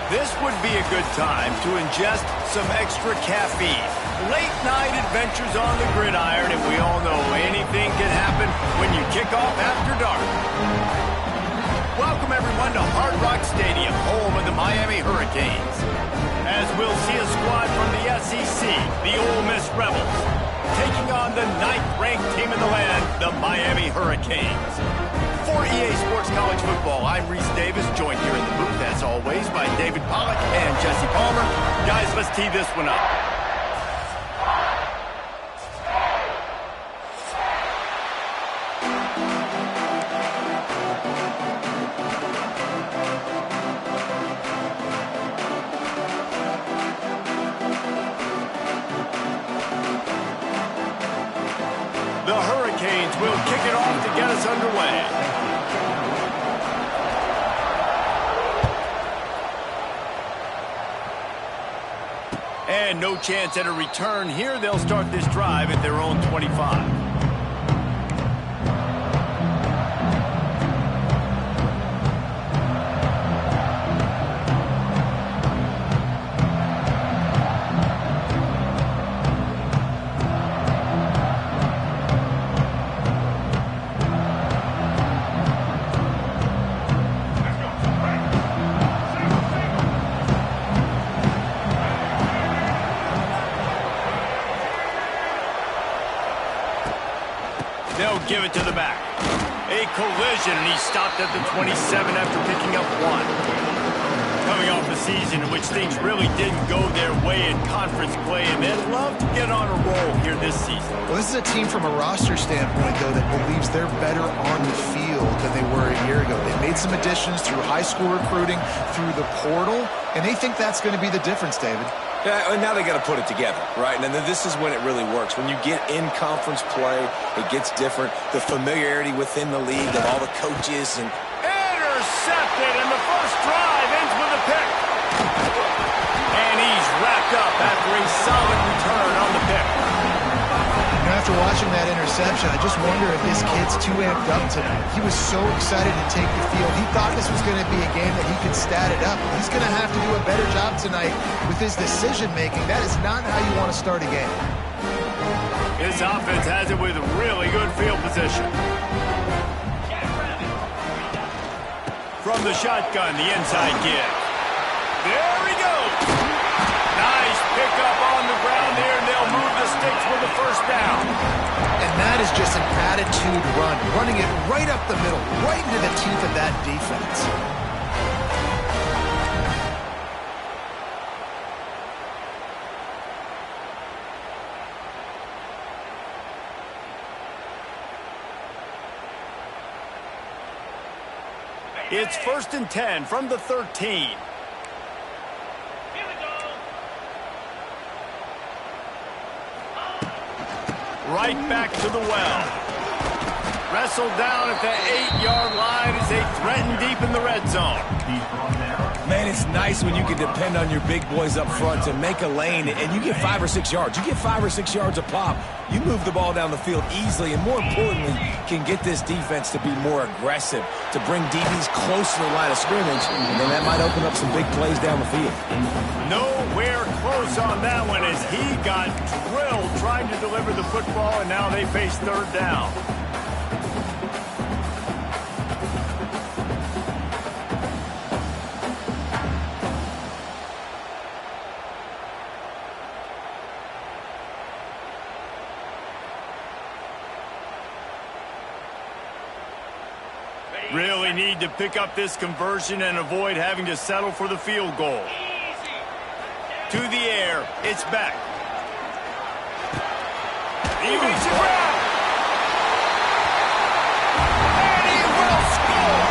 This would be a good time to ingest some extra caffeine. Late night adventures on the gridiron, and we all know anything can happen when you kick off after dark. Welcome everyone to Hard Rock Stadium, home of the Miami Hurricanes. As we'll see a squad from the SEC, the Ole Miss Rebels, taking on the 9th-ranked team in the land, the Miami Hurricanes. For EA Sports College Football, I'm Reese Davis, joined here in the booth, as always, by David Pollack and Jesse Palmer. Guys, let's tee this one up. The Hurricanes will kick it off to get us underway. And no chance at a return here. They'll start this drive at their own 25. They'll give it to the back. A collision, and he stopped at the 27 after picking up 1. Coming off a season in which things really didn't go their way in conference play, and they'd love to get on a roll here this season. Well, this is a team from a roster standpoint, though, that believes they're better on the field than they were a year ago. They made some additions through high school recruiting, through the portal, and they think that's going to be the difference, David. Yeah, and now they got to put it together, right? And then this is when it really works. When you get in conference play, it gets different. The familiarity within the league of all the coaches and intercepted, and the first drive ends with a pick. And he's wrapped up after a solid return on the pick. You know, after watching that interception, I just wonder if this kid's too amped up tonight. He was so excited to take the field. He thought this was going to be a game that he could stat it up. He's going to have to do a better job tonight with his decision-making. That is not how you want to start a game. His offense has it with really good field position. From the shotgun, the inside give. There he goes. Nice pickup on the ground there, and they'll move the sticks with the first down. And that is just an attitude run, running it right up the middle, right into the teeth of that defense. It's 1st and 10 from the 13. Right back to the well. Wrestled down at the 8-yard line as they threaten deep in the red zone. man, it's nice when you can depend on your big boys up front to make a lane and you get 5 or 6 yards. You get 5 or 6 yards a pop. You move the ball down the field easily and, more importantly, can get this defense to be more aggressive, to bring DBs close to the line of scrimmage, and then that might open up some big plays down the field. Nowhere close on that one as he got drilled trying to deliver the football, and now they face third down. Really need to pick up this conversion and avoid having to settle for the field goal. To the air, it's back. He makes it grab. And he will score.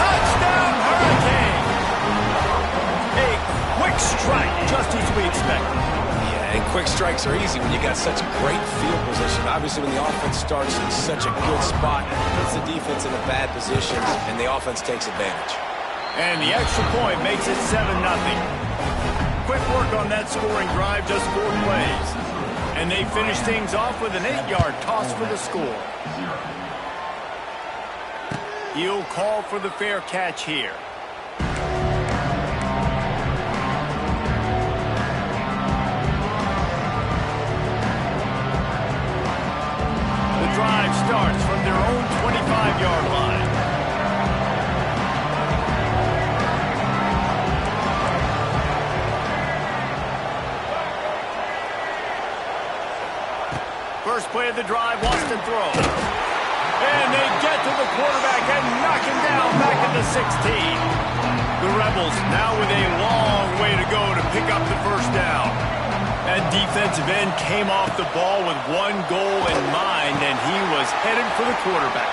Touchdown, Hurricane. A quick strike, just as we expected. Yeah, and quick strikes are easy when you got such great field position. Obviously, when the offense starts in such a good spot, it puts the defense in a bad position, and the offense takes advantage. And the extra point makes it 7-0. Quick work on that scoring drive, just 4 plays. And they finish things off with an 8-yard toss for the score. He'll call for the fair catch here. starts from their own 25-yard line. First play of the drive, wants to throw. And they get to the quarterback and knock him down back at the 16. The Rebels now with a long way to go to pick up the first down. That defensive end came off the ball with one goal in mind, and he was headed for the quarterback.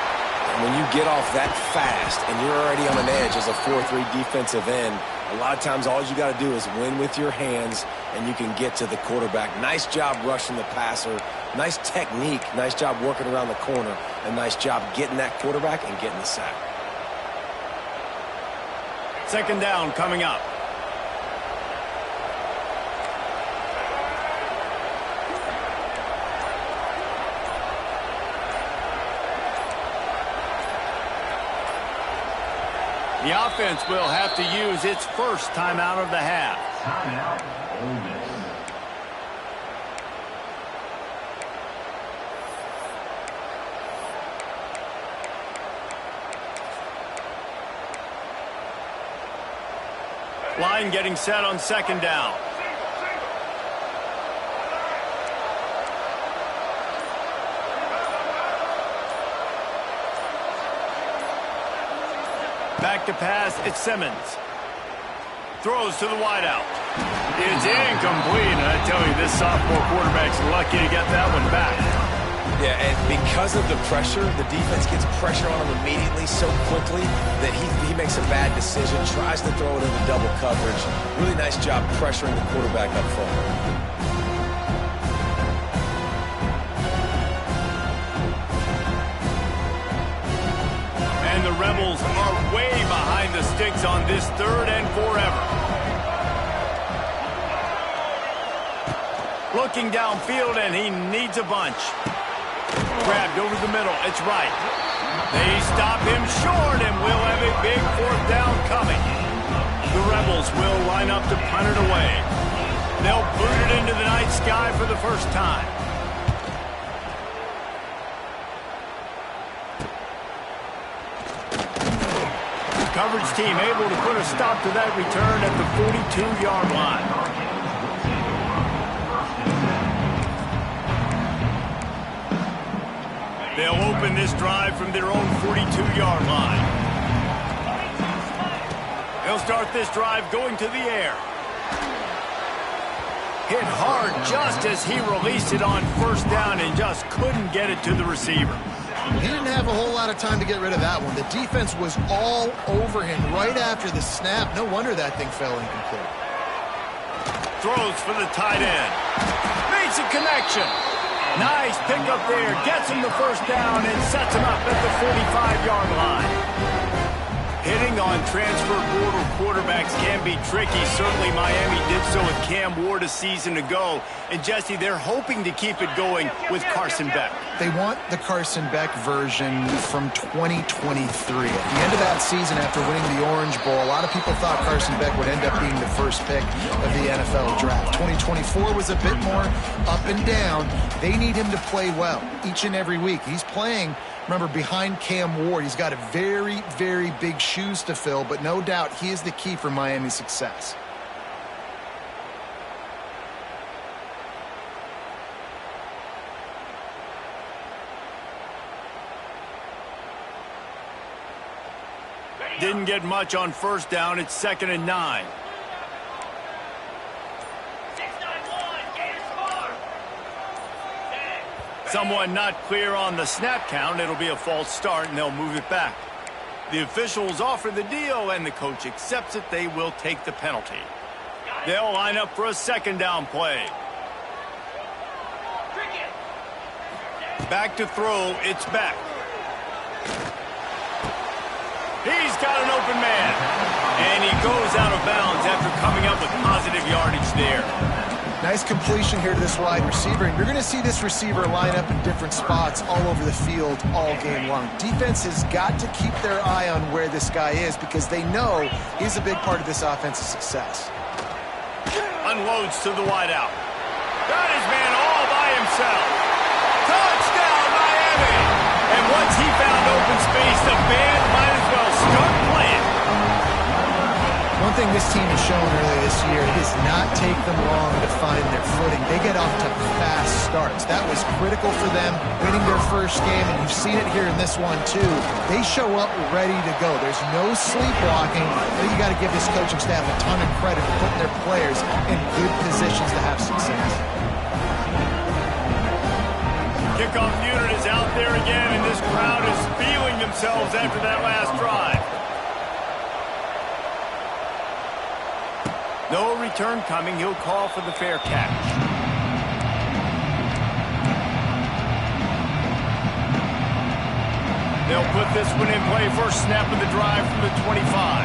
When you get off that fast and you're already on an edge as a 4-3 defensive end, a lot of times all you got to do is win with your hands and you can get to the quarterback. Nice job rushing the passer. Nice technique. Nice job working around the corner. And nice job getting that quarterback and getting the sack. Second down coming up. The offense will have to use its first timeout of the half. Timeout, Ole Miss. Line getting set on second down. Back to pass, it's Simmons. Throws to the wideout. It's incomplete. I tell you, this sophomore quarterback's lucky to get that one back. Yeah, and because of the pressure, the defense gets pressure on him immediately so quickly that he makes a bad decision, tries to throw it into double coverage. Really nice job pressuring the quarterback up front. The Rebels are way behind the sticks on this third and forever. Looking downfield, and he needs a bunch. Grabbed over the middle. It's right. They stop him short, and we'll have a big fourth down coming. The Rebels will line up to punt it away. They'll boot it into the night sky for the first time. Coverage team able to put a stop to that return at the 42-yard line. They'll open this drive from their own 42-yard line. They'll start this drive going to the air. Hit hard just as he released it on first down and just couldn't get it to the receiver. He didn't have a whole lot of time to get rid of that one. The defense was all over him right after the snap. No wonder that thing fell incomplete. Throws for the tight end. Makes a connection. Nice pickup there. Gets him the first down and sets him up at the 45-yard line. Hitting on transfer portal quarterbacks can be tricky. Certainly Miami did so with Cam Ward a season ago. And Jesse, they're hoping to keep it going with Carson Beck. They want the Carson Beck version from 2023. At the end of that season, after winning the Orange Bowl, a lot of people thought Carson Beck would end up being the first pick of the NFL draft. 2024 was a bit more up and down. They need him to play well each and every week. He's playing, remember, behind Cam Ward. He's got a very, very big shoes to fill, but no doubt he is the key for Miami's success. Didn't get much on first down. It's 2nd and 9. Someone not clear on the snap count. It'll be a false start, and they'll move it back. The officials offer the deal, and the coach accepts it. They will take the penalty. They'll line up for a second down play. Back to throw. It's Beck. He's got an open man. And he goes out of bounds after coming up with positive yardage there. Nice completion here to this wide receiver. And you're going to see this receiver line up in different spots all over the field all game long. Defense has got to keep their eye on where this guy is because they know he's a big part of this offense's success. Unloads to the wideout. Got his man all by himself. Touchdown, Miami! Once he found open space, the band might as well start playing. One thing this team has shown earlier this year, it does not take them long to find their footing. They get off to fast starts. That was critical for them winning their first game, and you've seen it here in this one too. They show up ready to go. There's no sleepwalking. I think you got to give this coaching staff a ton of credit for putting their players in good positions to have success. Kickoff unit is out there again, and this crowd is feeling themselves after that last drive. No return coming. He'll call for the fair catch. They'll put this one in play. First snap of the drive from the 25.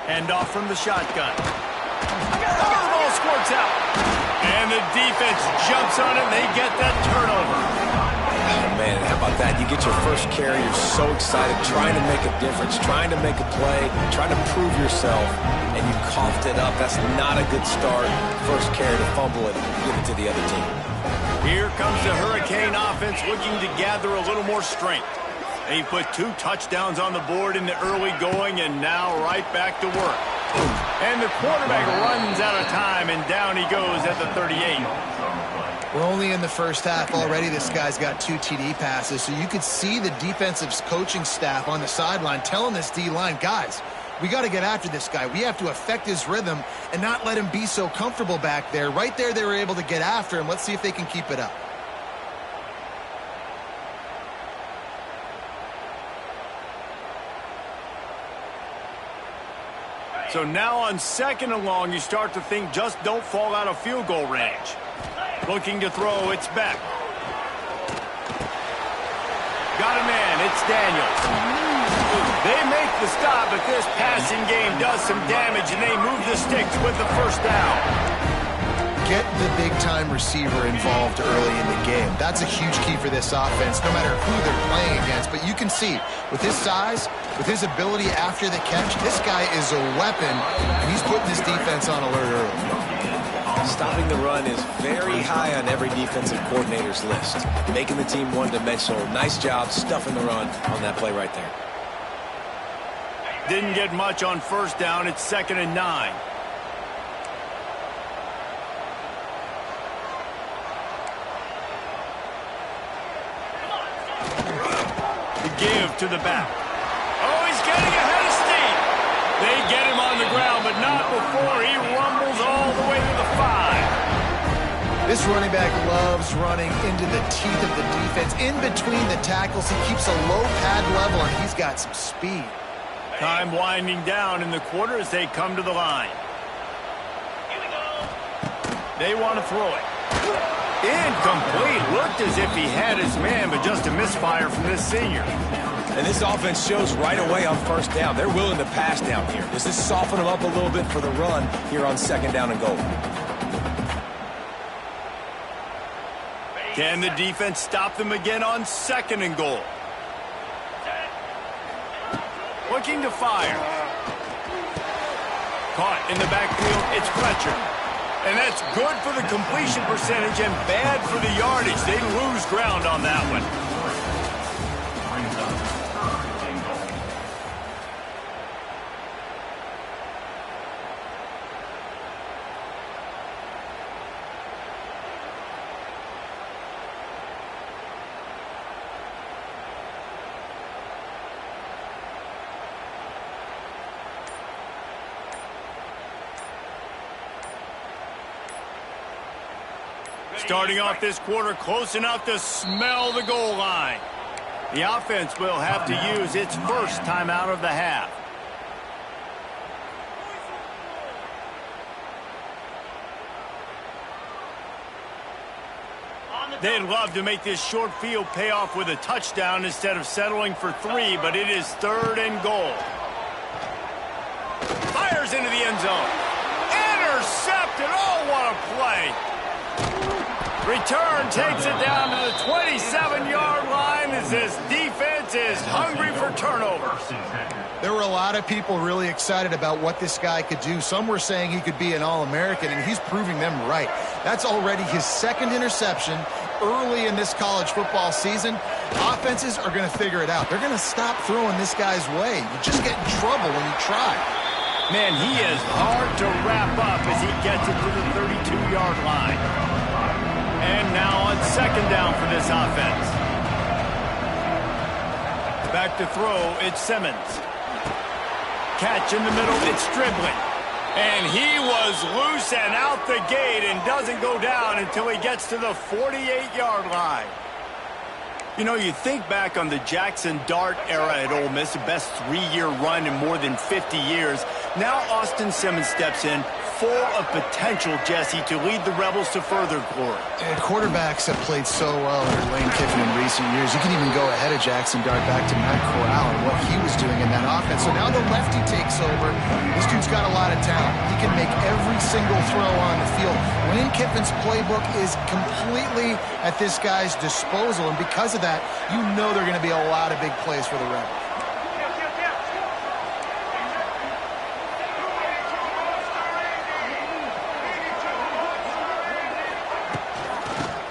Hand off from the shotgun. The ball squirts out. And the defense jumps on it. They get that turnover. Oh, man, how about that? You get your first carry, you're so excited, trying to make a difference, trying to make a play, trying to prove yourself, and you coughed it up. That's not a good start. First carry to fumble it, give it to the other team. Here comes the Hurricane offense looking to gather a little more strength. They put 2 touchdowns on the board in the early going, and now right back to work. And the quarterback runs out of time, and down he goes at the 38. We're only in the first half already. This guy's got 2 TD passes, so you could see the defensive coaching staff on the sideline telling this D-line, guys, we got to get after this guy. We have to affect his rhythm and not let him be so comfortable back there. Right there, they were able to get after him. Let's see if they can keep it up. So now on 2nd and long, you start to think just don't fall out of field goal range. Looking to throw, it's Beck. Got a man, it's Daniels. They make the stop, but this passing game does some damage, and they move the sticks with the first down. Get the big-time receiver involved early in the game. That's a huge key for this offense, no matter who they're playing against. But you can see, with his size, with his ability after the catch, this guy is a weapon, and he's putting this defense on alert early. Stopping the run is very high on every defensive coordinator's list. Making the team one-dimensional. Nice job stuffing the run on that play right there. Didn't get much on first down. It's 2nd and 9. The give to the back. Oh, he's getting ahead of steam. They get him on the ground, but not before he rumbles all the way to the 5. This running back loves running into the teeth of the defense. In between the tackles, he keeps a low pad level, and he's got some speed. Time winding down in the quarter as they come to the line. They want to throw it. Incomplete. Looked as if he had his man, but just a misfire from this senior. And this offense shows right away on first down. They're willing to pass down here. Does this soften them up a little bit for the run here on 2nd down and goal? Can the defense stop them again on 2nd and goal? Looking to fire. Caught in the backfield, it's Fletcher. And that's good for the completion percentage and bad for the yardage. They lose ground on that one. Starting off this quarter close enough to smell the goal line. The offense will have to use its first timeout of the half. They'd love to make this short field pay off with a touchdown instead of settling for 3, but it is 3rd and goal. Fires into the end zone. Intercepted. Oh, what a play. Return takes it down to the 27-yard line as this defense offense is hungry for turnovers. There were a lot of people really excited about what this guy could do. Some were saying he could be an All-American, and he's proving them right. That's already his second interception early in this college football season. Offenses are going to figure it out. They're going to stop throwing this guy's way. You just get in trouble when you try. Man, he is hard to wrap up as he gets it to the 32-yard line. And now on second down for this offense. Back to throw, it's Simmons. Catch in the middle, it's Dribbling. And he was loose and out the gate and doesn't go down until he gets to the 48-yard line. You know, you think back on the Jackson Dart era at Ole Miss, the best 3-year run in more than 50 years. Now Austin Simmons steps in, full of potential, Jesse, to lead the Rebels to further glory. And quarterbacks have played so well under Lane Kiffin in recent years. You can even go ahead of Jackson Dart back to Matt Corral and what he was doing in that offense. So now the lefty takes over. This dude's got a lot of talent. He can make every single throw on the field. Lane Kiffin's playbook is completely at this guy's disposal, and because of that, you know there are going to be a lot of big plays for the Rebels.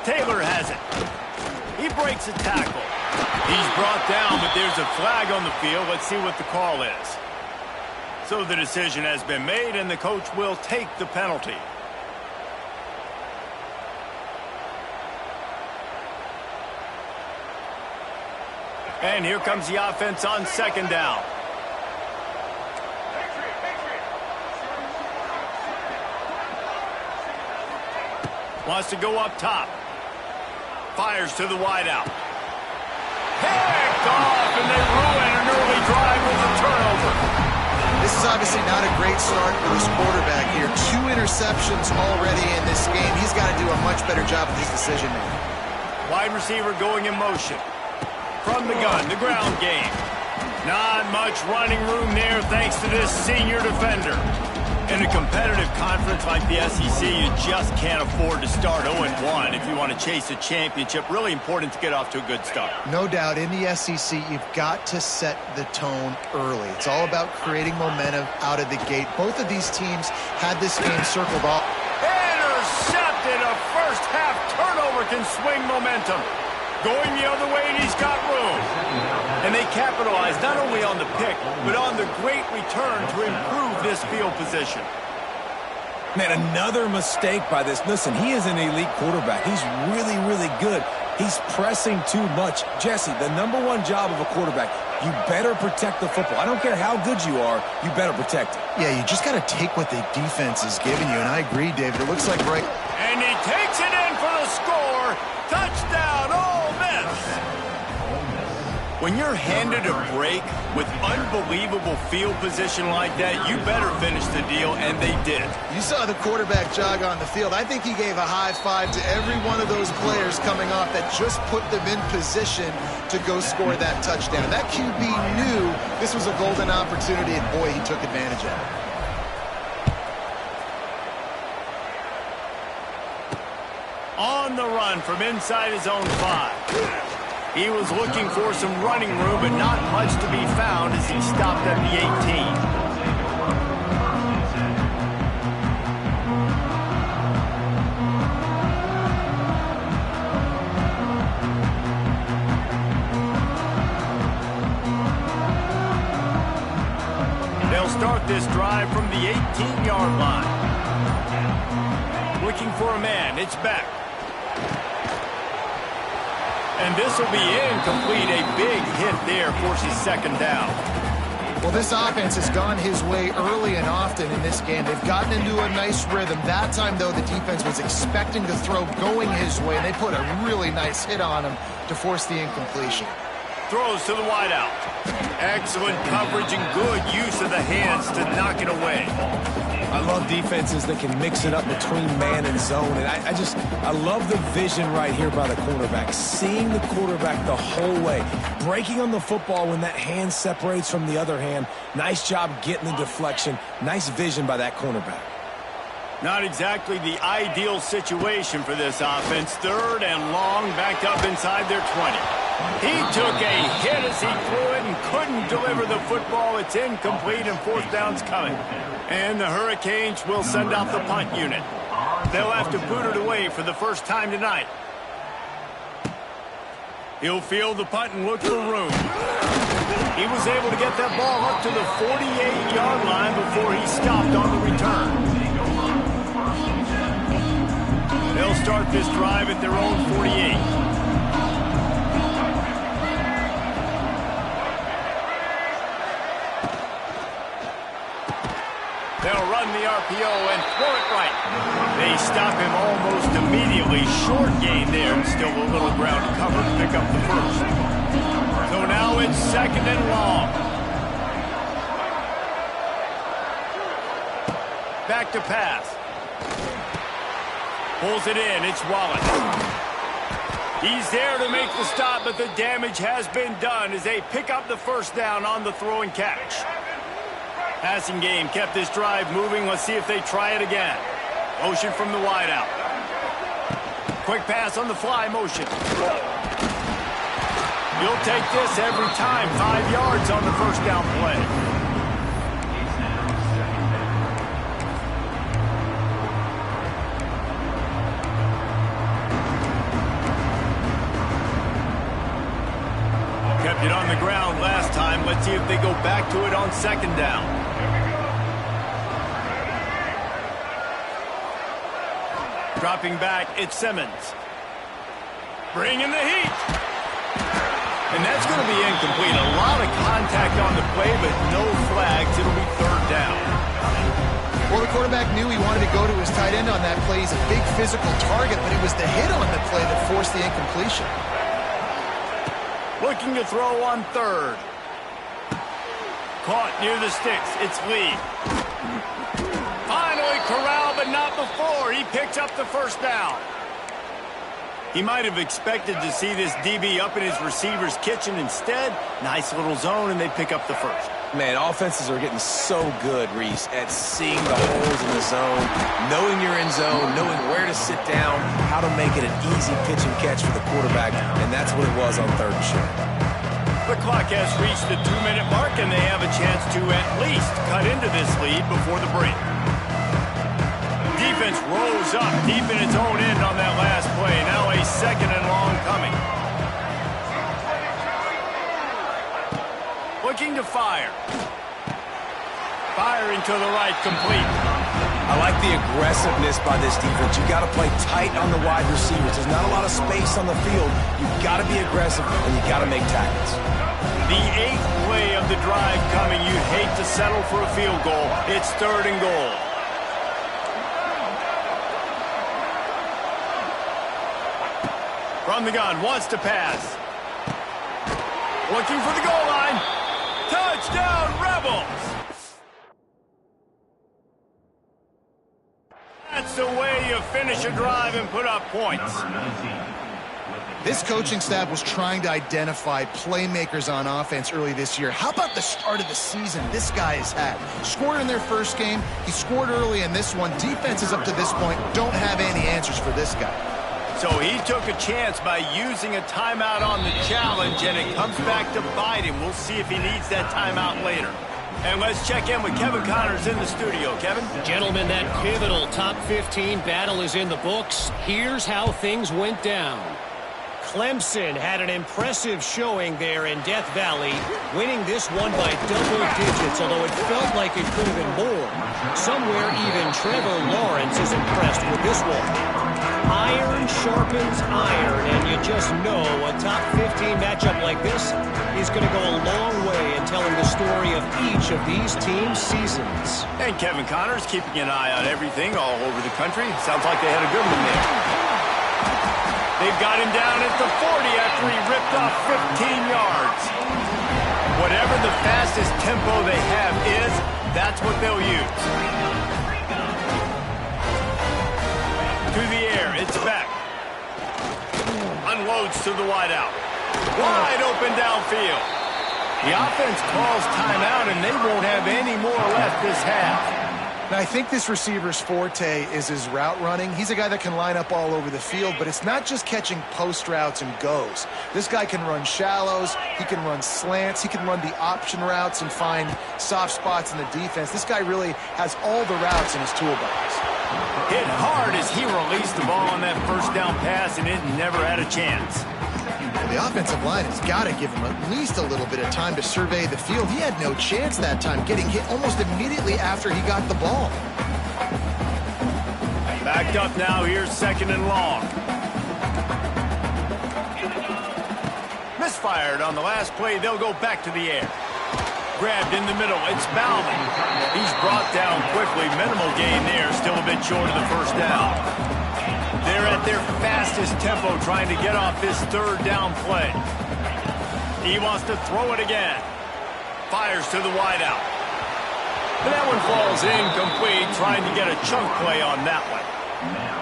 Taylor has it. He breaks a tackle. He's brought down, but there's a flag on the field. Let's see what the call is. So the decision has been made, and the coach will take the penalty. And here comes the offense on second down. Wants to go up top. Fires to the wideout. Picked off, and they ruin an early drive with a turnover. This is obviously not a great start for this quarterback here. 2 interceptions already in this game. He's got to do a much better job with his decision-making. Wide receiver going in motion. From the gun, the ground game. Not much running room there thanks to this senior defender. In a competitive conference like the SEC, you just can't afford to start 0-1 if you want to chase a championship. Really important to get off to a good start. No doubt, in the SEC, you've got to set the tone early. It's all about creating momentum out of the gate. Both of these teams had this game circled off. Intercepted! A first-half turnover can swing momentum. Going the other way, and he's got room. And they capitalize not only on the pick, but on the great return to improve this field position. Man, another mistake by this. Listen, he is an elite quarterback. He's really, really good. He's pressing too much. Jesse, the #1 job of a quarterback, you better protect the football. I don't care how good you are, you better protect it. Yeah, you just got to take what the defense is giving you, and I agree, David. It looks like right... And he takes it in for the score. Touchdown, Ole Miss. When you're handed a break with unbelievable field position like that, you better finish the deal, and they did. You saw the quarterback jog on the field. I think he gave a high five to every one of those players coming off that just put them in position to go score that touchdown. That QB knew this was a golden opportunity, and boy, he took advantage of it. On the run from inside his own 5. He was looking for some running room, but not much to be found as he stopped at the 18. They'll start this drive from the 18-yard line. Looking for a man, it's back. And this will be incomplete. A big hit there forces second down. Well, this offense has gone his way early and often in this game. They've gotten into a nice rhythm. That time, though, the defense was expecting the throw going his way, and they put a really nice hit on him to force the incompletion. Throws to the wideout. Excellent coverage and good use of the hands to knock it away. I love defenses that can mix it up between man and zone. And I love the vision right here by the cornerback. Seeing the quarterback the whole way. Breaking on the football when that hand separates from the other hand. Nice job getting the deflection. Nice vision by that cornerback. Not exactly the ideal situation for this offense. 3rd and long, backed up inside their 20. He took a hit as he threw it and couldn't deliver the football. It's incomplete and fourth down's coming. And the Hurricanes will send out the punt unit. They'll have to boot it away for the first time tonight. He'll field the punt and look for room. He was able to get that ball up to the 48-yard line before he stopped on the return. They'll start this drive at their own 48. They'll run the RPO and throw it right. They stop him almost immediately. Short gain there. Still a little ground to cover to pick up the first. So now it's second and long. Back to pass. Pulls it in. It's Wallace. He's there to make the stop, but the damage has been done as they pick up the first down on the throw and catch. Passing game kept this drive moving. Let's see if they try it again. Motion from the wideout. Quick pass on the fly motion. You'll take this every time. 5 yards on the first down play. Kept it on the ground last time. Let's see if they go back to it on second down. Dropping back, it's Simmons. Bringing the heat. And that's going to be incomplete. A lot of contact on the play, but no flags. It'll be third down. Well, the quarterback knew he wanted to go to his tight end on that play. He's a big physical target, but it was the hit on the play that forced the incompletion. Looking to throw on third. Caught near the sticks. It's Lee. Finally corralled, but not before. He picks up the first down. He might have expected to see this DB up in his receiver's kitchen. Instead, nice little zone, and they pick up the first. Man, offenses are getting so good, Reese, at seeing the holes in the zone, knowing you're in zone, knowing where to sit down, how to make it an easy pitch and catch for the quarterback, and that's what it was on third and short. The clock has reached the 2-minute mark, and they have a chance to at least cut into this lead before the break. Defense rose up deep in its own end on that last play. Now a second and long coming. Looking to fire. Firing to the right, complete. I like the aggressiveness by this defense. You got to play tight on the wide receivers. There's not a lot of space on the field. You've got to be aggressive, and you got to make tackles. The 8th play of the drive coming. You'd hate to settle for a field goal. It's third and goal. From the gun, wants to pass. Looking for the goal line. Touchdown, Rebels! That's the way you finish a drive and put up points. This coaching staff was trying to identify playmakers on offense early this year. How about the start of the season this guy has had? Scored in their first game. He scored early in this one. Defenses up to this point don't have any answers for this guy. So he took a chance by using a timeout on the challenge, and it comes back to bite him. We'll see if he needs that timeout later. And let's check in with Kevin Connors in the studio. Kevin? Gentlemen, that pivotal top 15 battle is in the books. Here's how things went down. Clemson had an impressive showing there in Death Valley, winning this one by double digits, although it felt like it could have been more. Somewhere even Trevor Lawrence is impressed with this one. Iron sharpens iron, and you just know a top 15 matchup like this is going to go a long way in telling the story of each of these teams' seasons. And Kevin Connors keeping an eye on everything all over the country. Sounds like they had a good one there. They've got him down at the 40 after he ripped off 15 yards. Whatever the fastest tempo they have is, that's what they'll use. To the air, it's back. Unloads to the wideout. Wide open downfield. The offense calls timeout, and they won't have any more left this half. Now, I think this receiver's forte is his route running. He's a guy that can line up all over the field, but it's not just catching post routes and goes. This guy can run shallows, he can run slants, he can run the option routes and find soft spots in the defense. This guy really has all the routes in his toolbox. Hit hard as he released the ball on that first down pass, and it never had a chance. Well, the offensive line has got to give him at least a little bit of time to survey the field. He had no chance that time, getting hit almost immediately after he got the ball. Backed up now, here's 2nd and long. Misfired on the last play, they'll go back to the air. Grabbed in the middle, it's Bauman. He's brought down quickly, minimal gain there, still a bit short of the first down. They're at their fastest tempo trying to get off this 3rd down play. He wants to throw it again. Fires to the wideout. And that one falls incomplete, trying to get a chunk play on that one.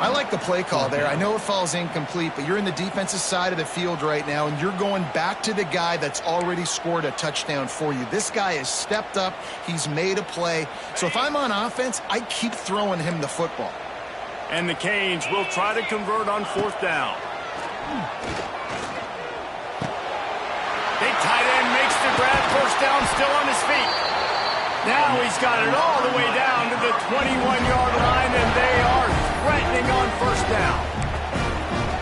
I like the play call there. I know it falls incomplete, but you're in the defensive side of the field right now, and you're going back to the guy that's already scored a touchdown for you. This guy has stepped up. He's made a play. So if I'm on offense, I keep throwing him the football. And the Canes will try to convert on 4th down. Big tight end makes the grab. First down, still on his feet. Now he's got it all the way down to the 21-yard line, and they are threatening on 1st down.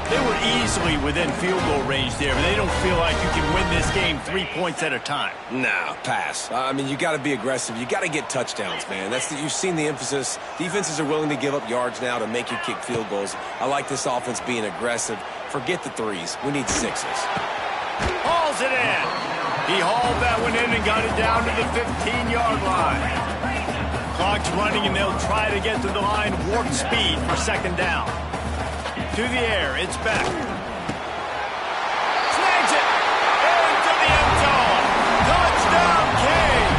They were easily within field goal range there, but they don't feel like you can win this game 3 points at a time. Nah, pass. I mean, you got to be aggressive. You got to get touchdowns, man. You've seen the emphasis. Defenses are willing to give up yards now to make you kick field goals. I like this offense being aggressive. Forget the 3s. We need 6s. Hauls it in. He hauled that one in and got it down to the 15-yard line. Clock's running, and they'll try to get to the line warp speed for 2nd down. To the air, it's back. Snags it into the end zone. Touchdown, Canes.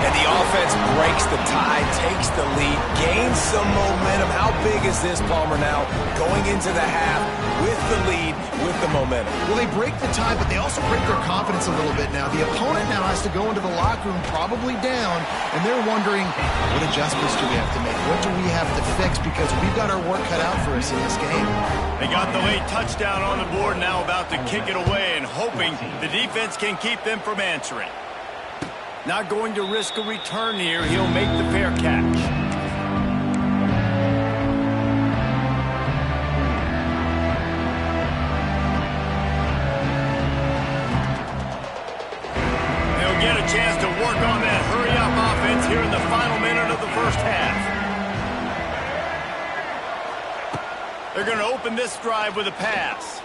And the offense breaks the tie, takes the lead, gains some momentum. How big is this, Palmer, now? Going into the half with the lead, with the momentum. Well, they break the tie, but they also break their confidence a little bit now. The opponent now has to go into the locker room probably down, and they're wondering, what adjustments do we have to make? What do we have to fix? Because we've got our work cut out for us in this game. They got the late touchdown on the board, now about to kick it away and hoping the defense can keep them from answering. Not going to risk a return here. He'll make the fair catch. They'll get a chance to work on that hurry-up offense here in the final minute of the first half. They're going to open this drive with a pass.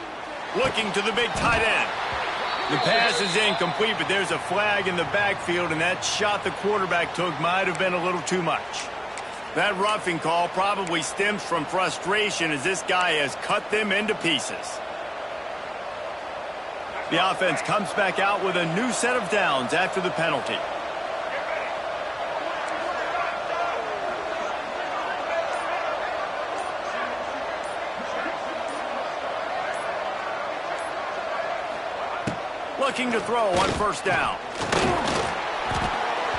Looking to the big tight end. The pass is incomplete, but there's a flag in the backfield, and that shot the quarterback took might have been a little too much. That roughing call probably stems from frustration as this guy has cut them into pieces. The offense comes back out with a new set of downs after the penalty. Looking to throw on 1st down.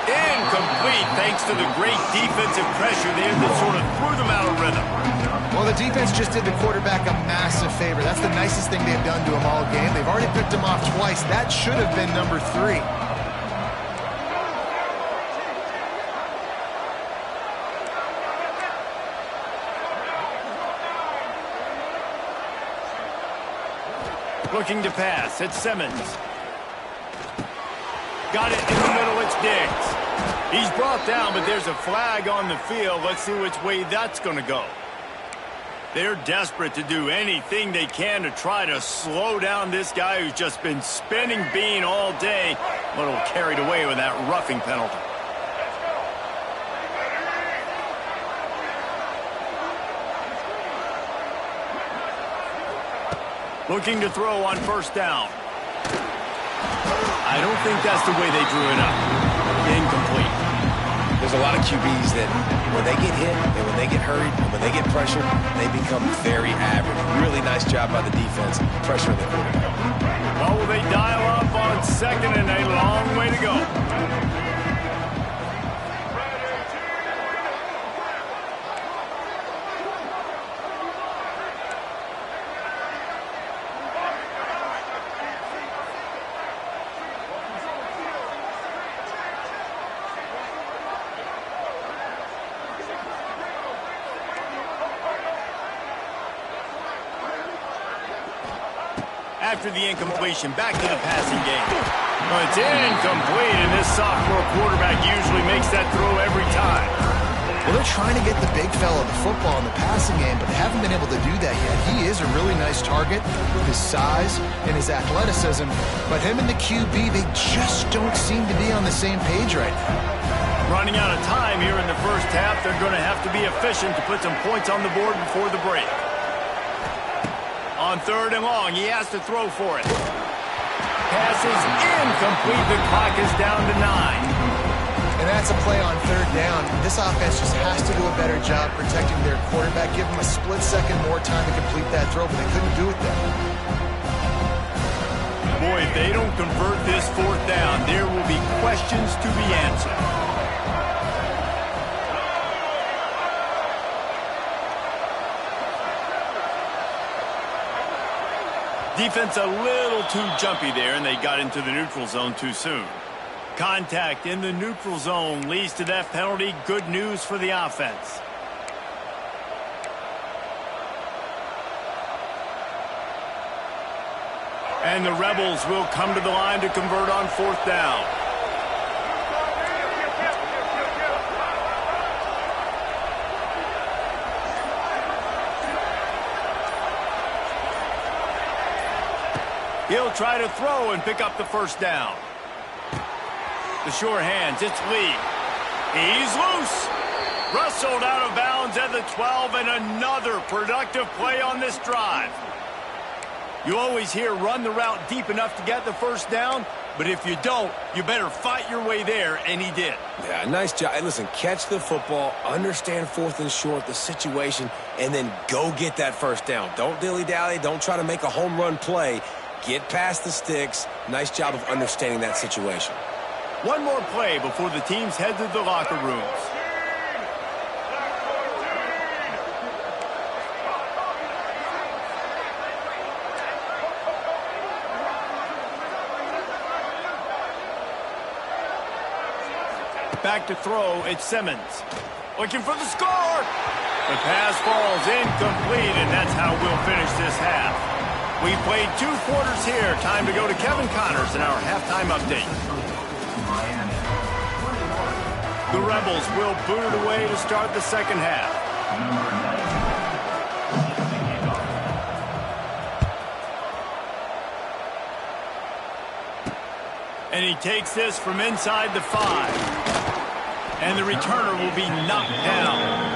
Incomplete thanks to the great defensive pressure there that sort of threw them out of rhythm. Well, the defense just did the quarterback a massive favor. That's the nicest thing they've done to him all game. They've already picked him off twice. That should have been number 3. Looking to pass, it's Simmons. Got it in the middle, it's Diggs. He's brought down, but there's a flag on the field. Let's see which way that's going to go. They're desperate to do anything they can to try to slow down this guy who's just been spinning bean all day. A little carried away with that roughing penalty. Looking to throw on 1st down. I don't think that's the way they drew it up. Incomplete. There's a lot of QBs that when they get hit and when they get hurried and when they get pressured, they become very average. Really nice job by the defense, pressuring the quarterback. Well, will they dial up on 2nd and a long way to go? after the incompletion. Back to the passing game. Well, it's incomplete, and this sophomore quarterback usually makes that throw every time. Well, they're trying to get the big fella the football in the passing game, but they haven't been able to do that yet. He is a really nice target with his size and his athleticism, but him and the QB, they just don't seem to be on the same page right now. Running out of time here in the first half, they're going to have to be efficient to put some points on the board before the break. On 3rd and long, he has to throw for it. Pass is incomplete. The clock is down to 9. And that's a play on 3rd down. This offense just has to do a better job protecting their quarterback. Give them a split second more time to complete that throw, but they couldn't do it there. Boy, if they don't convert this 4th down, there will be questions to be answered. Defense a little too jumpy there, and they got into the neutral zone too soon. Contact in the neutral zone leads to that penalty. Good news for the offense. And the Rebels will come to the line to convert on 4th down. He'll try to throw and pick up the 1st down. The sure hands, it's Lee. He's loose. Wrestled out of bounds at the 12, and another productive play on this drive. You always hear run the route deep enough to get the 1st down, but if you don't, you better fight your way there, and he did. Yeah, nice job. Hey, listen, catch the football, understand 4th and short, the situation, and then go get that 1st down. Don't dilly-dally. Don't try to make a home run play. Get past the sticks. Nice job of understanding that situation. One more play before the teams head to the locker rooms. Back to throw, it's Simmons. Looking for the score! The pass falls incomplete, and that's how we'll finish this half. We played 2 quarters here. Time to go to Kevin Connors in our halftime update. The Rebels will boot it away to start the 2nd half. And he takes this from inside the 5. And the returner will be knocked down.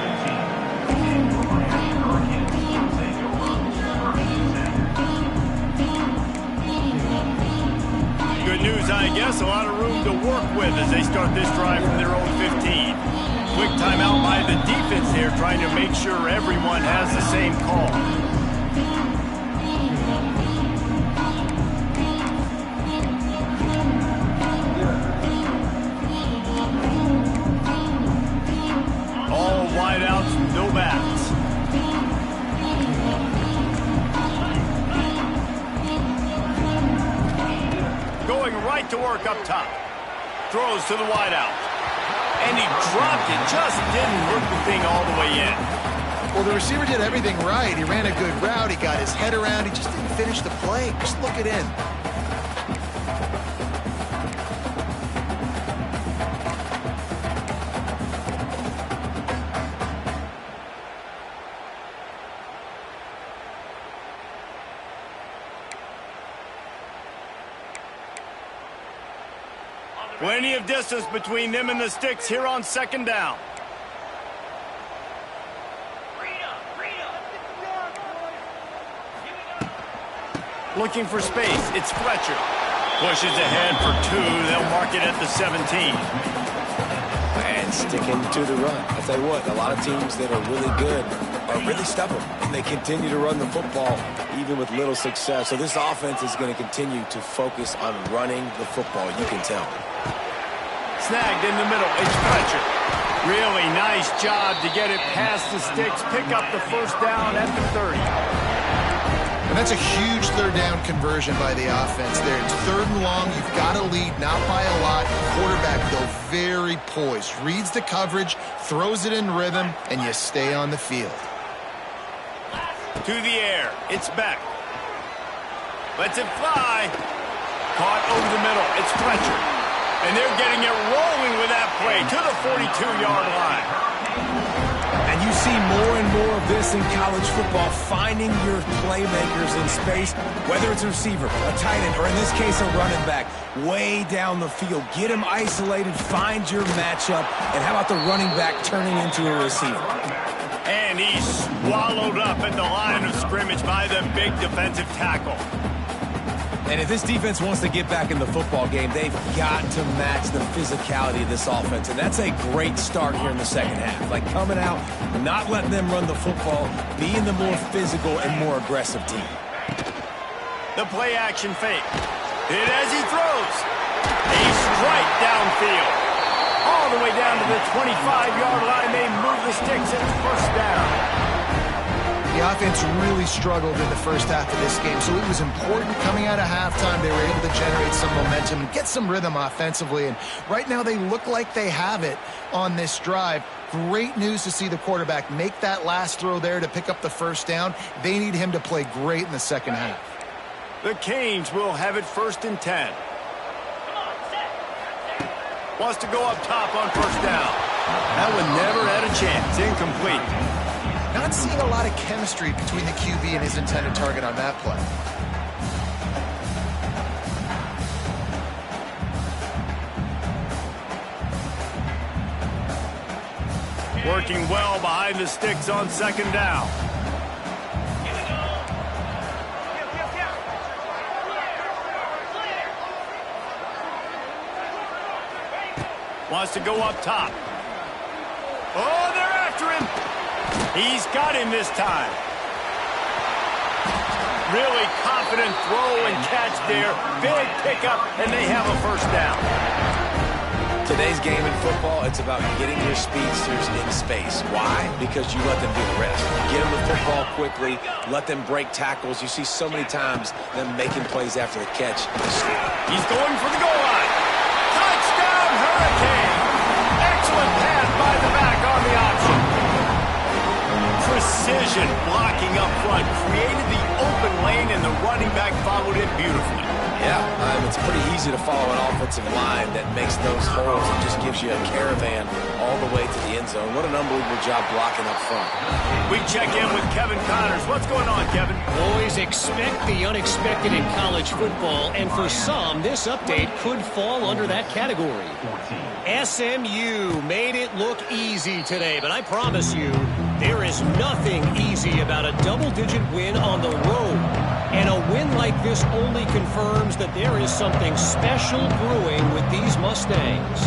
Good news, I guess. A lot of room to work with as they start this drive from their own 15. Quick timeout by the defense here, trying to make sure everyone has the same call. All wideouts, no backs. Going right to work up top. Throws to the wideout. And he dropped it. Just didn't work the thing all the way in. Well, the receiver did everything right. He ran a good route. He got his head around. He just didn't finish the play. Just look it in. Plenty of distance between them and the sticks here on 2nd down. Looking for space. It's Fletcher. Pushes ahead for 2. They'll mark it at the 17. And sticking to the run. I'll tell you what, a lot of teams that are really good are really stubborn. And they continue to run the football even with little success. So this offense is going to continue to focus on running the football. You can tell. Snagged in the middle. It's Fletcher. Really nice job to get it past the sticks. Pick up the 1st down at the 30. And that's a huge 3rd down conversion by the offense there. It's 3rd and long. You've got to lead, not by a lot. Quarterback, though, very poised. Reads the coverage, throws it in rhythm, and you stay on the field. To the air. It's Beck. Lets it fly. Caught over the middle. It's Fletcher. And they're getting it rolling with that play to the 42-yard line. And you see more and more of this in college football, finding your playmakers in space, whether it's a receiver, a tight end, or in this case, a running back, way down the field. Get them isolated, find your matchup, and how about the running back turning into a receiver? And he's swallowed up at the line of scrimmage by the big defensive tackle. And if this defense wants to get back in the football game, they've got to match the physicality of this offense. And that's a great start here in the second half. Like coming out, not letting them run the football, being the more physical and more aggressive team. The play action fake. Hit as he throws. A strike downfield. All the way down to the 25-yard line. They move the sticks and it's first down. The offense really struggled in the first half of this game, so it was important coming out of halftime. They were able to generate some momentum and get some rhythm offensively, and right now they look like they have it on this drive. Great news to see the quarterback make that last throw there to pick up the first down. They need him to play great in the second half. The Canes will have it 1st and 10. Wants to go up top on first down. That one never had a chance. Incomplete. Not seeing a lot of chemistry between the QB and his intended target on that play. Working well behind the sticks on second down. Wants to go up top. Oh, they're after him. He's got him this time. Really confident throw and catch there. Big pickup, and they have a first down. Today's game in football, it's about getting your speedsters in space. Why? Because you let them do the rest. Get them the football quickly, let them break tackles. You see so many times them making plays after the catch. He's going for the goal line. Touchdown, Hurricane! Excellent pass by the back on the option. Precision blocking up front, created the open lane, and the running back followed it beautifully. Yeah, it's pretty easy to follow an offensive line that makes those holes and just gives you a caravan all the way to the end zone. What an unbelievable job blocking up front. We check in with Kevin Connors. What's going on, Kevin? Boys, expect the unexpected in college football, and for some, this update could fall under that category. SMU made it look easy today, but I promise you, there is nothing easy about a double-digit win on the road. And a win like this only confirms that there is something special brewing with these Mustangs.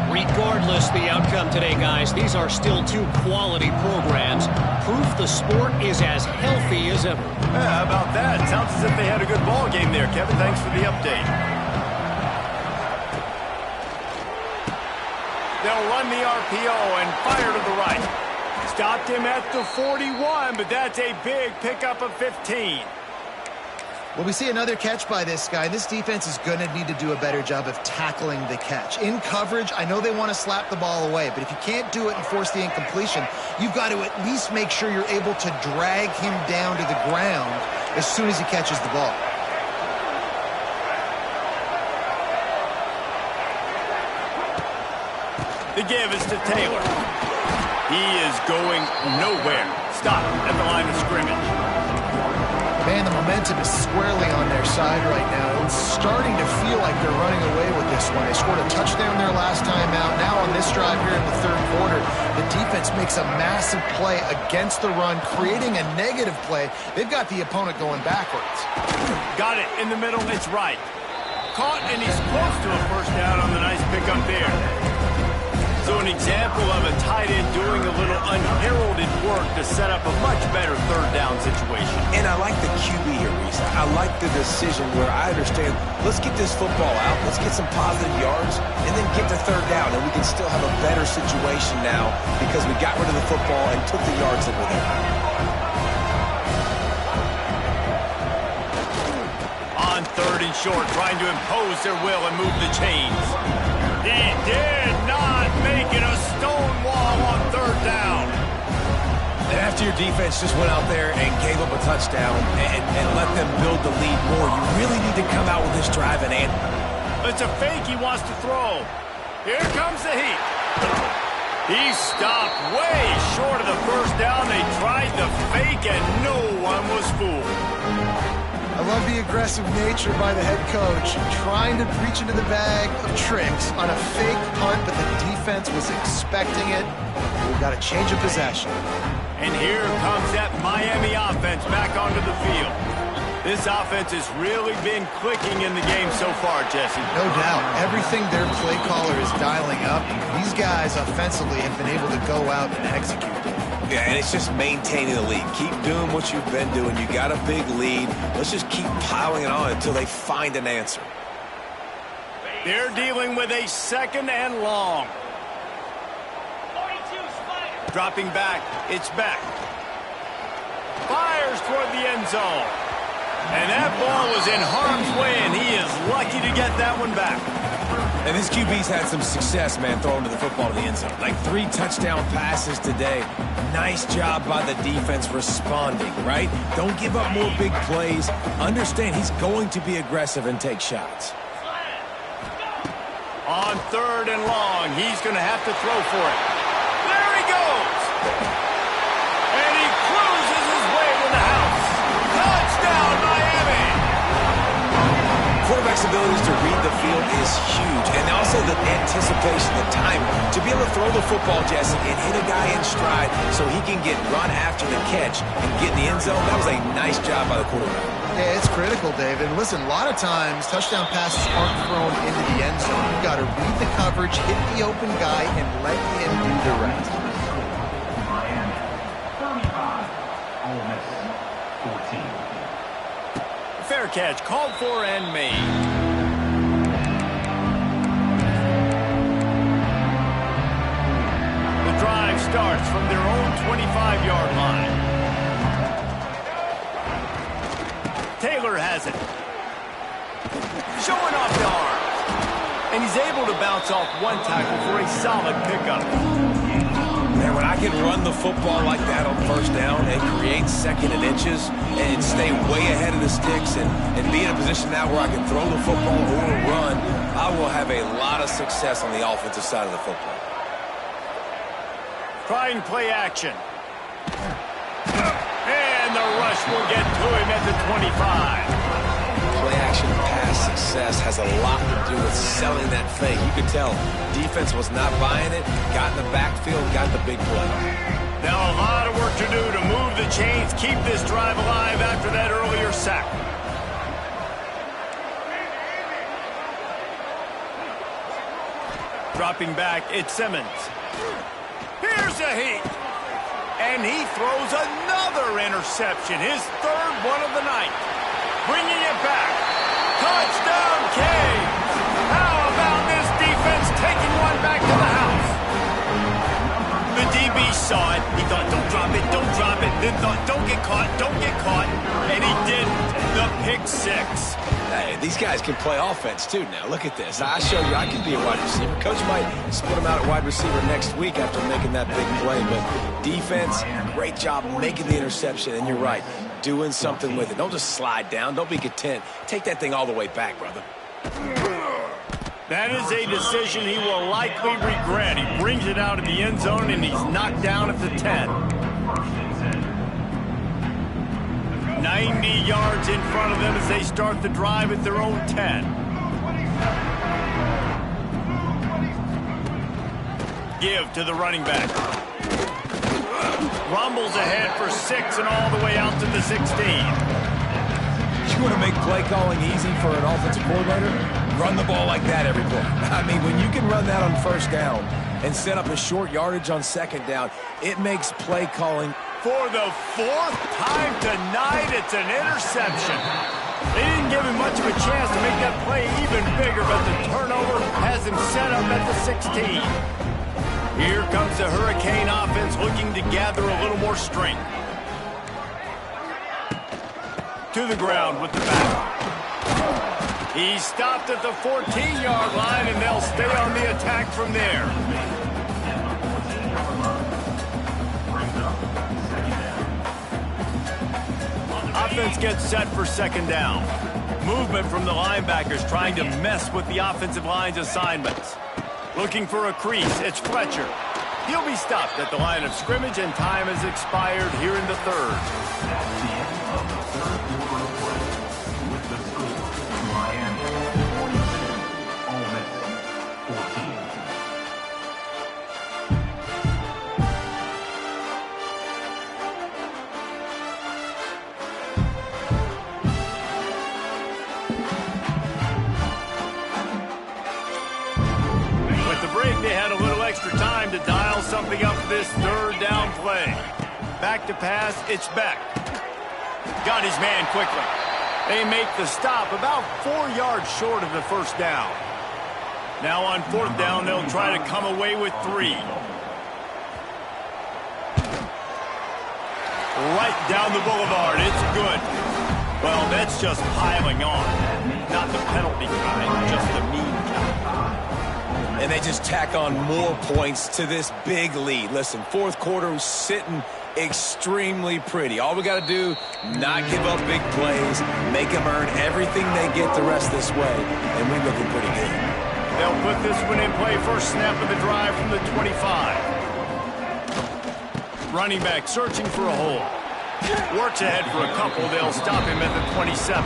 Regardless the outcome today, guys, these are still two quality programs. Proof the sport is as healthy as ever. Yeah, how about that? Sounds as if they had a good ball game there, Kevin. Thanks for the update. They'll run the RPO and fire to the right. Stopped him at the 41, but that's a big pickup of 15. Well, we see another catch by this guy. This defense is going to need to do a better job of tackling the catch. In coverage, I know they want to slap the ball away, but if you can't do it and force the incompletion, you've got to at least make sure you're able to drag him down to the ground as soon as he catches the ball. The give is to Taylor. He is going nowhere. Stop at the line of scrimmage. Man, the momentum is squarely on their side right now. It's starting to feel like they're running away with this one. They scored a touchdown their last time out. Now on this drive here in the third quarter, the defense makes a massive play against the run, creating a negative play. They've got the opponent going backwards. Got it in the middle. It's right. Caught, and he's close to a first down on the nice pickup there. So an example of a tight end doing a little unheralded work to set up a much better third down situation. And I like the QB here, Reese. I like the decision where I understand, let's get this football out, let's get some positive yards, and then get to third down, and we can still have a better situation now because we got rid of the football and took the yards that were there. On third and short, trying to impose their will and move the chains. He did not make it a stone wall on third down. And After your defense just went out there and gave up a touchdown and let them build the lead more, you really need to come out with this drive and answer. It's a fake he wants to throw. Here comes the heat. He stopped way short of the first down. They tried the fake, and no one was fooled. I love the aggressive nature by the head coach, trying to reach into the bag of tricks on a fake punt, but the defense was expecting it. We've got a change of possession. And here comes that Miami offense back onto the field. This offense has really been clicking in the game so far, Jesse. No doubt. Everything their play caller is dialing up, these guys offensively have been able to go out and execute. Yeah, and it's just maintaining the lead. Keep doing what you've been doing. You got a big lead. Let's just keep piling it on until they find an answer. They're dealing with a 2nd and long. Dropping back. It's back. Fires toward the end zone. And that ball was in harm's way, and he is lucky to get that one back. And this QB's had some success, man, throwing to the football to the end zone. Like 3 touchdown passes today. Nice job by the defense responding, right? Don't give up more big plays. Understand he's going to be aggressive and take shots. On 3rd and long, he's going to have to throw for it. There he goes! And he cruises his way to the house. Touchdown, Miami! Quarterback's abilities to read the field is huge. And also the anticipation, the time to be able to throw the football, Jesse, and hit a guy in stride so he can get run after the catch and get in the end zone. That was a nice job by the quarterback. Yeah, it's critical, David. Listen, a lot of times touchdown passes aren't thrown into the end zone. You've got to read the coverage, hit the open guy, and let him do the rest. Miami, 35. Ole Miss, 14. Fair catch, called for and made. The drive starts from their own 25-yard line. Taylor has it. Showing off the arm. And he's able to bounce off one tackle for a solid pickup. Man, when I can run the football like that on 1st down and create 2nd and inches and stay way ahead of the sticks and be in a position now where I can throw the football or run, I will have a lot of success on the offensive side of the football. Trying play action. And the rush will get to him at the 25. Play action pass success has a lot to do with selling that fake. You could tell defense was not buying it, got in the backfield, got the big play. Now a lot of work to do to move the chains, keep this drive alive after that earlier sack. Dropping back, it's Simmons. Here's a heat. And he throws another interception, his 3rd one of the night. Bringing it back. Touchdown, Canes. How about this defense taking one back to the house? The DB saw it. He thought, don't drop it, don't drop it. Then thought, don't get caught, don't get caught. And he didn't. The pick 6. Hey, these guys can play offense, too, now. Look at this. I showed you I can be a wide receiver. Coach might split him out at wide receiver next week after making that big play. But defense, great job making the interception. And you're right, doing something with it. Don't just slide down. Don't be content. Take that thing all the way back, brother. That is a decision he will likely regret. He brings it out of the end zone, and he's knocked down at the 10. 90 yards in front of them as they start the drive at their own 10. Give to the running back. Rumbles ahead for 6 and all the way out to the 16. You want to make play calling easy for an offensive coordinator? Run the ball like that every play. I mean, when you can run that on 1st down and set up a short yardage on 2nd down, it makes play calling. For the 4th time tonight, it's an interception. They didn't give him much of a chance to make that play even bigger, but the turnover has him set up at the 16. Here comes the Hurricane offense looking to gather a little more strength. To the ground with the back. He stopped at the 14-yard line, and they'll stay on the attack from there. offense gets set for second down. Movement from the linebackers trying to mess with the offensive line's assignments. Looking for a crease, it's Fletcher. He'll be stopped at the line of scrimmage, and time has expired here in the third. That's the end of the third quarter of play. With the score, Miami 46, Ole Miss 14. They had a little extra time to dial something up this third down play. Back to pass, it's Beck. Got his man quickly. They make the stop about 4 yards short of the first down. Now on fourth down, they'll try to come away with 3. Right down the boulevard, it's good. Well, that's just piling on. Not the penalty kind, just the mean kind. And they just tack on more points to this big lead. Listen, fourth quarter was sitting extremely pretty. All we got to do, not give up big plays, make them earn everything they get the rest this way, and we're looking pretty good. They'll put this one in play. First snap of the drive from the 25. Running back searching for a hole. Works ahead for a couple. They'll stop him at the 27.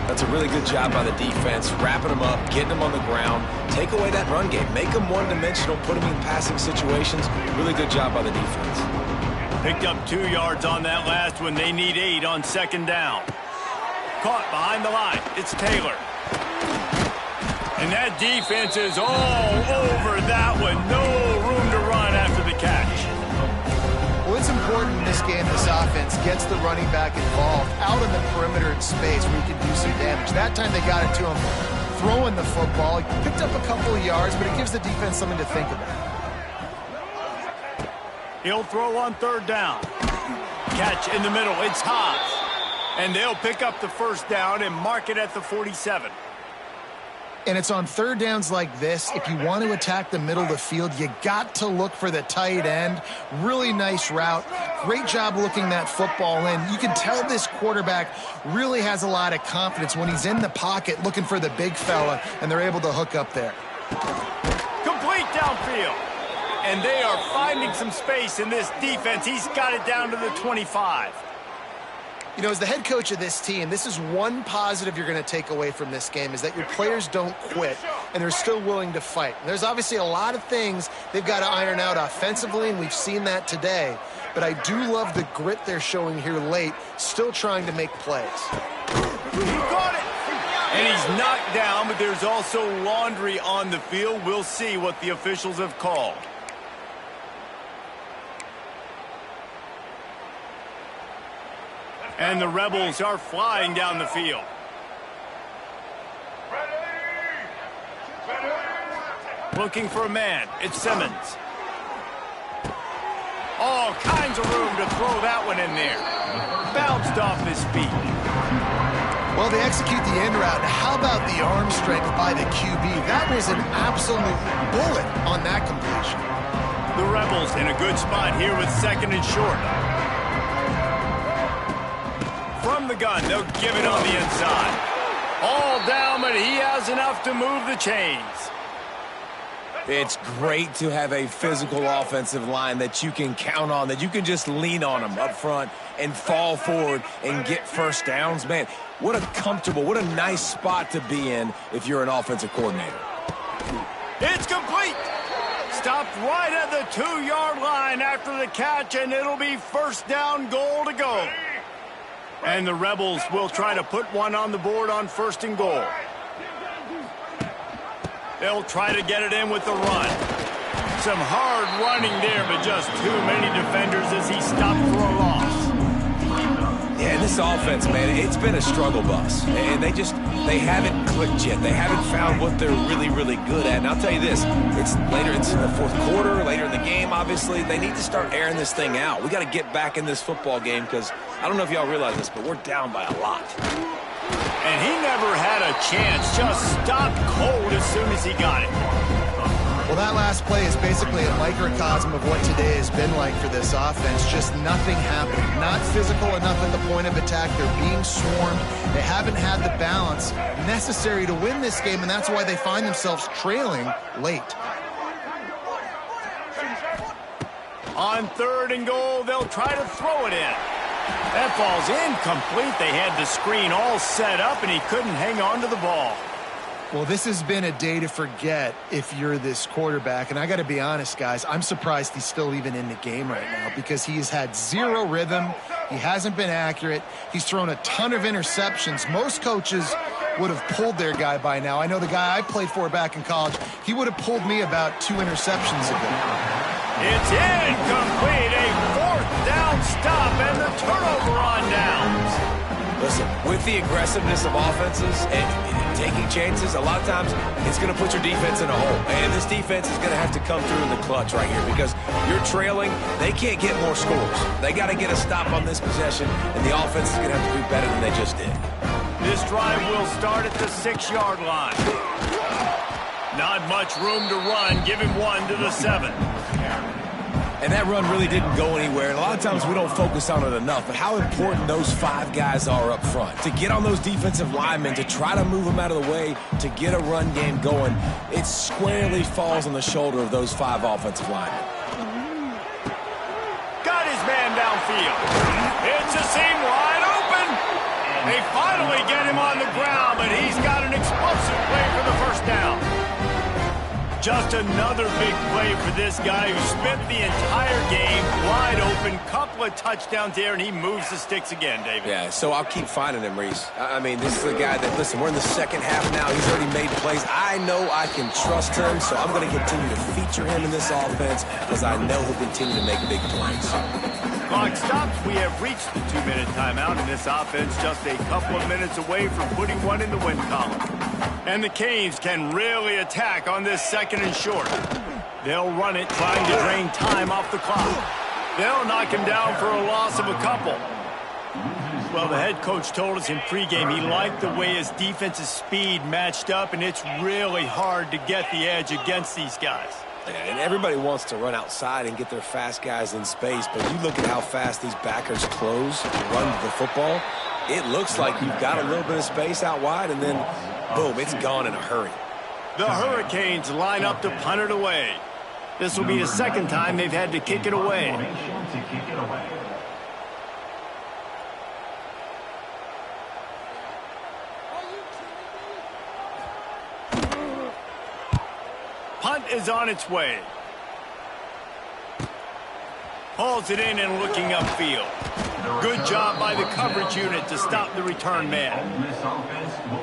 That's a really good job by the defense, wrapping them up, getting them on the ground, take away that run game, make them one-dimensional, put them in passing situations. Really good job by the defense. Picked up 2 yards on that last one. They need 8 on second down. Caught behind the line. It's Taylor. And that defense is all over that one. No room to run after the catch. Well, it's important in this game this offense gets the running back involved out on the perimeter in space where he can do some damage. That time they got it to him throwing the football. He picked up a couple of yards, but it gives the defense something to think about. He'll throw on third down. Catch in the middle. It's Haas. And they'll pick up the first down and mark it at the 47. And it's on third downs like this. If you want to attack the middle of the field, you got to look for the tight end. Really nice route. Great job looking that football in. You can tell this quarterback really has a lot of confidence when he's in the pocket looking for the big fella, and they're able to hook up there. Complete downfield. And they are finding some space in this defense. He's got it down to the 25. You know, as the head coach of this team, this is one positive you're going to take away from this game, is that your players don't quit and they're still willing to fight. And there's obviously a lot of things they've got to iron out offensively, and we've seen that today. But I do love the grit they're showing here late, still trying to make plays. He got it! And he's knocked down, but there's also laundry on the field. We'll see what the officials have called. And the Rebels are flying down the field. Looking for a man. It's Simmons. All kinds of room to throw that one in there. Bounced off his feet. Well, they execute the end route. How about the arm strength by the QB? That was an absolute bullet on that completion. The Rebels in a good spot here with second and short. From the gun, they'll give it on the inside. All down, but he has enough to move the chains. It's great to have a physical offensive line that you can count on, that you can just lean on them up front and fall forward and get first downs. Man, what a comfortable, what a nice spot to be in if you're an offensive coordinator. It's complete. Stopped right at the 2-yard line after the catch, and it'll be first down, goal to go. And the Rebels will try to put one on the board on first and goal. They'll try to get it in with the run. Some hard running there, but just too many defenders as he stopped for a loss. Yeah, this offense, man, it's been a struggle bus. And they haven't clicked yet. They haven't found what they're really, really good at. And I'll tell you this, it's in the fourth quarter, later in the game, obviously. They need to start airing this thing out. We got to get back in this football game because I don't know if y'all realize this, but we're down by a lot. And he never had a chance, just stopped cold as soon as he got it. Well, that last play is basically a microcosm of what today has been like for this offense. Just nothing happening. Not physical enough at the point of attack. They're being swarmed. They haven't had the balance necessary to win this game, and that's why they find themselves trailing late. On 3rd and goal, they'll try to throw it in. That ball's incomplete. They had the screen all set up, and he couldn't hang on to the ball. Well, this has been a day to forget if you're this quarterback. And I got to be honest, guys, I'm surprised he's still even in the game right now because he has had zero rhythm. He hasn't been accurate. He's thrown a ton of interceptions. Most coaches would have pulled their guy by now. I know the guy I played for back in college, he would have pulled me about 2 interceptions ago. It's incomplete. A 4th down stop and the turnover on downs. Listen, with the aggressiveness of offenses and taking chances, a lot of times it's going to put your defense in a hole. And this defense is going to have to come through in the clutch right here because you're trailing. They can't get more scores. They got to get a stop on this possession, and the offense is going to have to do better than they just did. This drive will start at the 6-yard line. Not much room to run. Give him 1 to the 7. And that run really didn't go anywhere. And a lot of times we don't focus on it enough. But how important those 5 guys are up front. To get on those defensive linemen, to try to move them out of the way, to get a run game going, it squarely falls on the shoulder of those 5 offensive linemen. Got his man downfield. It's a seam wide open. They finally get him on the ground, but he's got an explosive play for the first down. Just another big play for this guy who spent the entire game wide open. Couple of touchdowns there, and he moves the sticks again, David. Yeah, so I'll keep finding him, Reese. I mean, this is a guy that, listen, we're in the second half now. He's already made plays. I know I can trust him, so I'm going to continue to feature him in this offense because I know he'll continue to make big plays. Clock stops. We have reached the 2-minute timeout, and this offense just a couple of minutes away from putting one in the win column. And the Canes can really attack on this 2nd and short. They'll run it, trying to drain time off the clock. They'll knock him down for a loss of a couple. Well, the head coach told us in pregame he liked the way his defense's speed matched up, and it's really hard to get the edge against these guys. Yeah, and everybody wants to run outside and get their fast guys in space, but you look at how fast these backers close and run the football, it looks like you've got a little bit of space out wide, and then, boom, it's gone in a hurry. The Hurricanes line up to punt it away. This will be the 2nd time they've had to kick it away. Punt is on its way. Hauls it in and looking upfield. Good job by the coverage unit to stop the return man.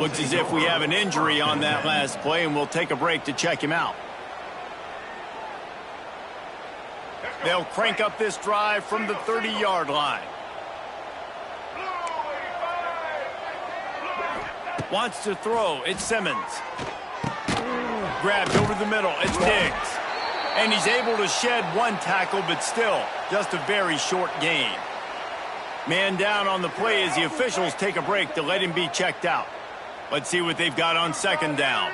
Looks as if we have an injury on that last play, and we'll take a break to check him out. They'll crank up this drive from the 30-yard line. Wants to throw. It's Simmons. Grabbed over the middle. It's Diggs. And he's able to shed 1 tackle, but still just a very short gain. Man down on the play as the officials take a break to let him be checked out. Let's see what they've got on 2nd down.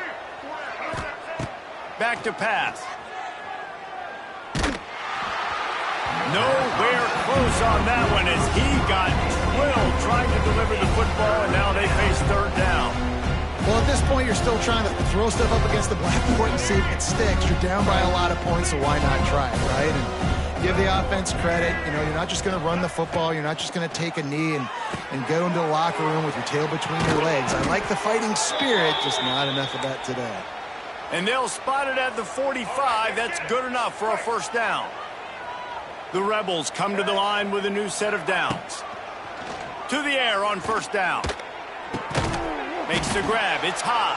Back to pass. Nowhere close on that one as he got drilled trying to deliver the football, and now they face 3rd down. Well, at this point, you're still trying to throw stuff up against the blackboard and see if it sticks. You're down by a lot of points, so why not try it, right? And give the offense credit. You know, you're not just going to run the football. You're not just going to take a knee and go into the locker room with your tail between your legs. I like the fighting spirit, just not enough of that today. And they'll spot it at the 45. That's good enough for a 1st down. The Rebels come to the line with a new set of downs. To the air on 1st down. Makes the grab. It's Haas.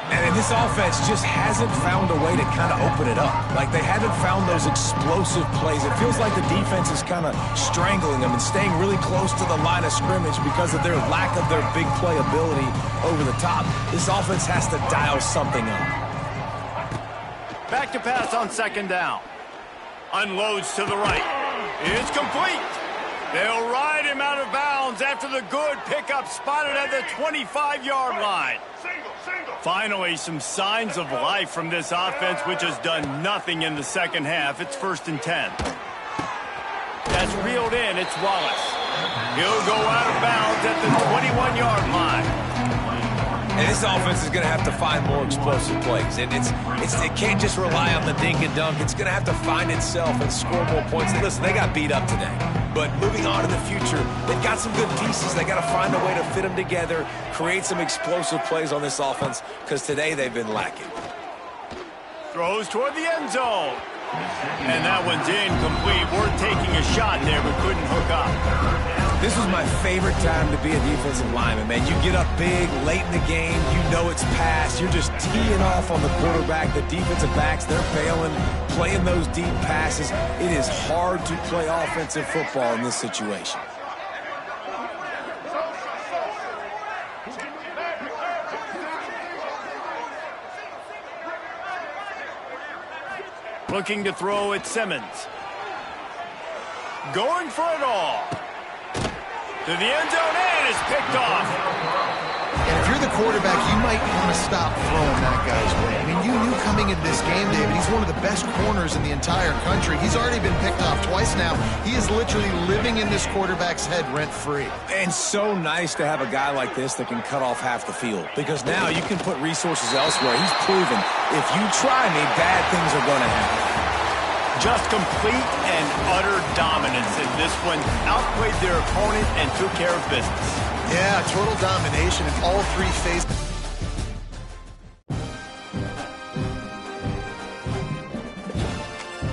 And this offense just hasn't found a way to kind of open it up. Like, they haven't found those explosive plays. It feels like the defense is kind of strangling them and staying really close to the line of scrimmage because of their lack of their big play ability over the top. This offense has to dial something up. Back to pass on 2nd down. Unloads to the right. It's complete. They'll ride him out of bounds after the good pickup spotted at the 25-yard line. Finally, some signs of life from this offense, which has done nothing in the second half. It's 1st and 10. That's reeled in. It's Wallace. He'll go out of bounds at the 21-yard line. And this offense is going to have to find more explosive plays. And it can't just rely on the dink and dunk. It's going to have to find itself and score more points. And listen, they got beat up today. But moving on to the future, they've got some good pieces. They got to find a way to fit them together, create some explosive plays on this offense, because today they've been lacking. Throws toward the end zone. And that one's incomplete. Worth taking a shot there, but couldn't hook up. This was my favorite time to be a defensive lineman, man. You get up big, late in the game, you know it's past. You're just teeing off on the quarterback. The defensive backs, they're bailing, playing those deep passes. It is hard to play offensive football in this situation. Looking to throw at Simmons. Going for it all. To the end zone, and it's picked off. And if you're the quarterback, you might want to stop throwing that guy's way. I mean, you knew coming into this game, David, he's one of the best corners in the entire country. He's already been picked off twice now. He is literally living in this quarterback's head rent-free. And so nice to have a guy like this that can cut off half the field, because now you can put resources elsewhere. He's proven if you try me, bad things are going to happen. Just complete and utter dominance in this one. Outplayed their opponent and took care of business. Yeah, total domination in all three phases.